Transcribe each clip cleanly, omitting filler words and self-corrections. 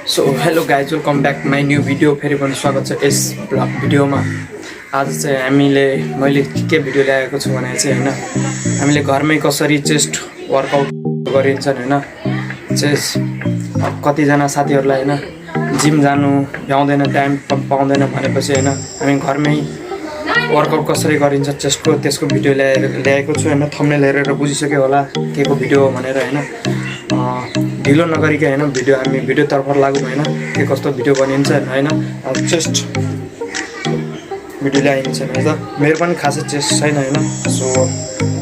So hello guys, welcome back my new video. फेरि पनि स्वागत छ यस भिडियोमा। आज चाहिँ मैले के भिडियो ल्याएको छु भने चाहिँ होइन, हामीले घरमै कसरी चेस्ट वर्कआउट गरिन्छन् होइन। चेस्ट कतिजना साथीहरूलाई होइन जिम जानु भ्याउँदैन, टाइम पाउँदैन भनेपछि होइन हामी घरमै वर्कआउट कसरी गरिन्छ चेस्टको त्यसको भिडियो ल्याएको छु होइन। थम्बनेल हेरेर बुझिसक्यो होला के को भिडियो हो भनेर होइन। ढिलो नगरिकन होइन हामी भिडियोतर्फ लागौँ होइन, के कस्तो भिडियो बनिन्छ होइन। अब चेस्ट भिडियो ल्याइन्छ होइन त, मेरो पनि खासै चेस्ट छैन होइन। सो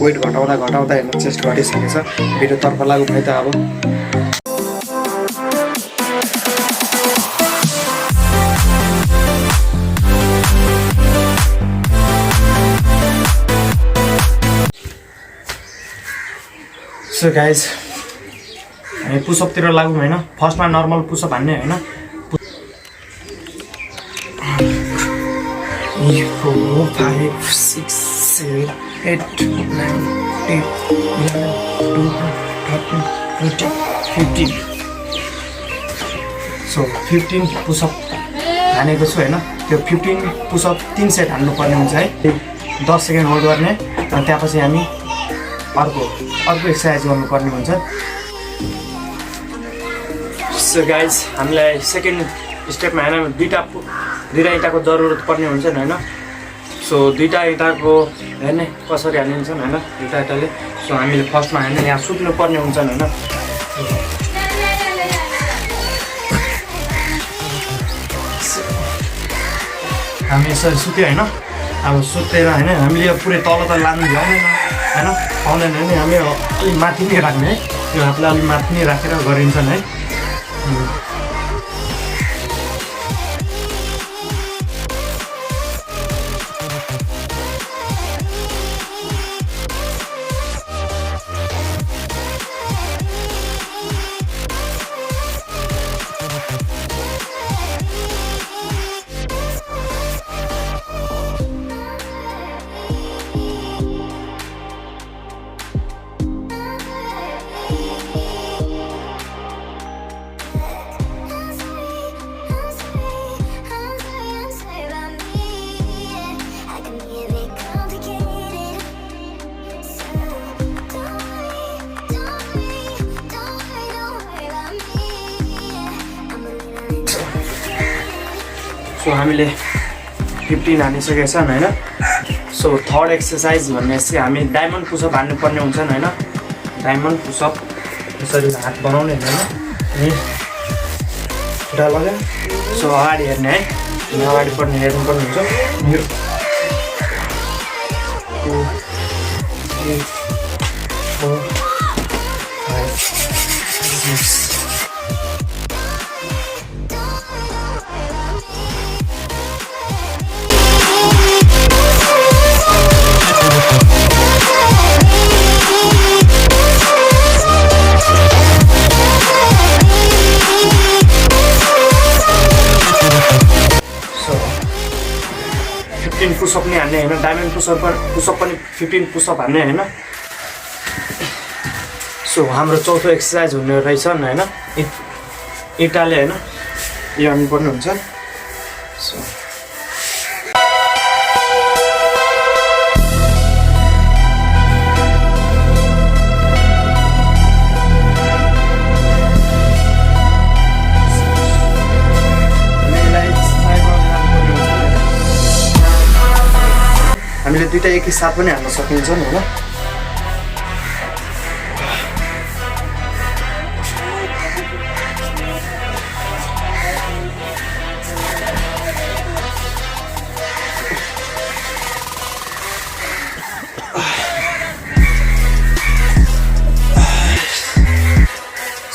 वेट घटाउँदा होइन चेस्ट घटिसकेको छ। भिडियोतर्फ लागौँ है त अब। सो गाइज हामी पुसअपतिर लागौँ होइन। फर्स्टमा नर्मल पुसअप हान्ने होइन। 4 5 6 7 8 9 10 11 12 13 14 15। सो 15 पुसअप हानेको छु होइन। त्यो 15 पुसअप 3 सेट हान्नुपर्ने हुन्छ है। 10 सेकेन्ड होल्ड गर्ने अनि त्यसपछि हामी अर्को एक्सर्साइज गर्नुपर्ने हुन्छ। सो गाइज हामीलाई सेकेन्ड स्टेपमा होइन दुईवटा इँटाको जरुरत पर्ने हुन्छ नि होइन। सो दुईवटा इँटाको हेर्ने कसरी हालिन्छन् होइन दुईवटा इँटाले। सो हामीले फर्स्टमा हेर्ने यहाँ सुत्नु पर्ने हुन्छन् होइन। हामी यसरी सुत्यो होइन। अब सुतेर होइन हामीले पुरै तल त लानु भ्याउँदैन होइन, पाउँदैन भने हामी अलिक माथि नै राख्ने है। यो हातलाई अलिक माथि नै राखेर गरिन्छन् है। सो हामीले 15 हानिसकेका छन् होइन। सो थर्ड एक्सर्साइज भन्ने चाहिँ हामी डायमन्ड पुसअप हान्नुपर्ने हुन्छन् होइन। डायमन्ड पुसअप यसरी हात बनाउने होइन अनि खुट्टा लगायो। सो अगाडि हेर्ने है, अगाडि पर्ने हेर्नुपर्ने हुन्छ। 2 3 4 5 6 पुसअप नै हान्ने होइन। डायमन्ड पुसअप पनि 15 पुसअप हान्ने होइन। सो हाम्रो चौथो एक्सर्साइज हुने रहेछ होइन, इँटाले होइन यो हान्नुपर्ने हुन्छ। सो हामीले दुईवटा एकैसाथ पनि हाल्न सकिन्छ होइन।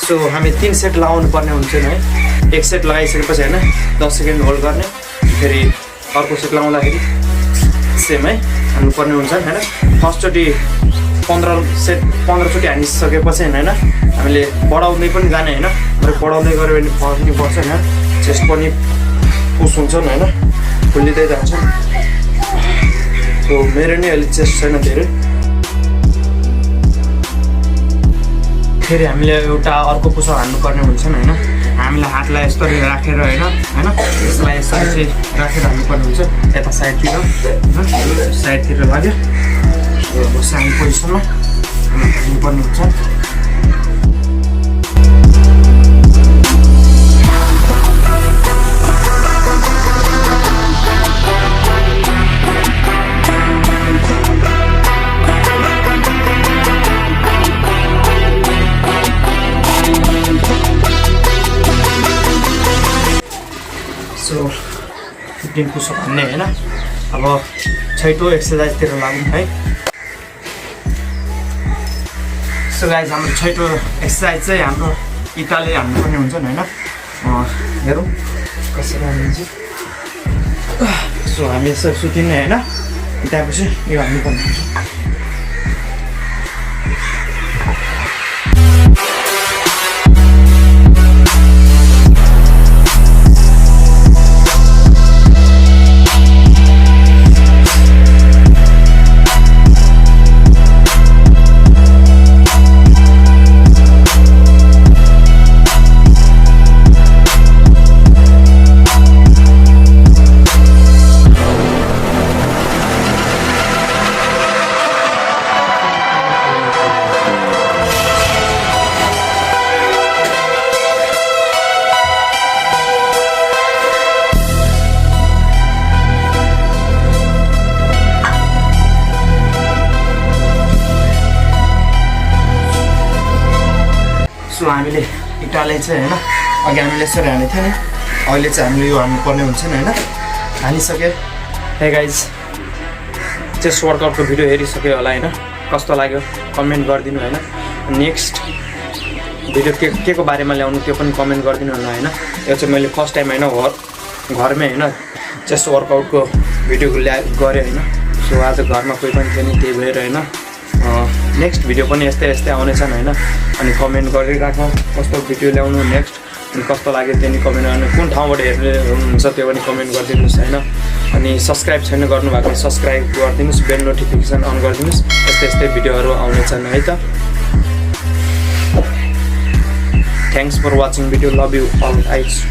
सो हामी 3 सेट लगाउनु पर्ने हुन्छ है। एक सेट लगाइसकेपछि होइन 10 सेकेन्ड होल्ड गर्ने, फेरि अर्को सेट लगाउँदाखेरि सेम है हान्नुपर्ने हुन्छ होइन। फर्स्टचोटि 15 चोटि हानिसकेपछि होइन हामीले बढाउँदै पनि जाने होइन। बढाउँदै गऱ्यो भने फर्क नि पर्छ होइन। चेस्ट पनि पुस हुन्छन् होइन, खुल्लिँदै जान्छ। सो मेरो नि अहिले चेस्ट छैन धेरै। फेरि हामीले एउटा अर्को पुसअप हान्नुपर्ने हुन्छ हैन। हामीलाई हातलाई यस्तरी राखेर होइन यसलाई यसरी चाहिँ राखेर हाल्नुपर्ने हुन्छ यता साइडतिर होइन साइडतिर लाग्यो अब सानो पोजिसनमा हाल्नुपर्ने हुन्छ सो 15 पुसअप हान्ने होइन अब छैटौँ एक्सर्साइजतिर लागौँ है सो गाइज हाम्रो छैटौँ एक्सर्साइज चाहिँ हाम्रो इटाले हान्नुपर्ने हुन्छन् होइन हेरौँ कसरी हाल्नुहुन्छ सो हामी यसो सुतिने होइन त्यहाँपछि यो हाल्नुपर्ने हुन्छ सो हामीले इटाले चाहिँ होइन अघि हामीले यसरी हालेको थियो नि अहिले चाहिँ हामीले यो हाल्नुपर्ने हुन्छ नि होइन हालिसक्यो हे गाइज चेस्ट वर्कआउटको भिडियो हेरिसक्यो होला होइन कस्तो लाग्यो कमेन्ट गरिदिनु होइन नेक्स्ट भिडियो के को बारेमा ल्याउनु त्यो पनि कमेन्ट गरिदिनु होला होइन यो चाहिँ मैले फर्स्ट टाइम होइन घरमै होइन चेस्ट वर्कआउटको भिडियो गरेँ होइन सो आज घरमा कोही पनि थिएन त्यही भएर होइन नेक्स्ट भिडियो पनि यस्तै आउनेछन् होइन अनि कमेन्ट गरिराख्नु कस्तो भिडियो ल्याउनु नेक्स्ट अनि कस्तो लाग्यो त्यो नि कमेन्ट गर्नु कुन ठाउँबाट हेर्ने हुनुहुन्छ त्यो पनि कमेन्ट गरिदिनुहोस् होइन अनि सब्सक्राइब छैन गर्नुभएको सब्सक्राइब गरिदिनुहोस् बेल नोटिफिकेसन अन गरिदिनुहोस् यस्तै भिडियोहरू आउनेछन् है त thanks for watching video love you all guys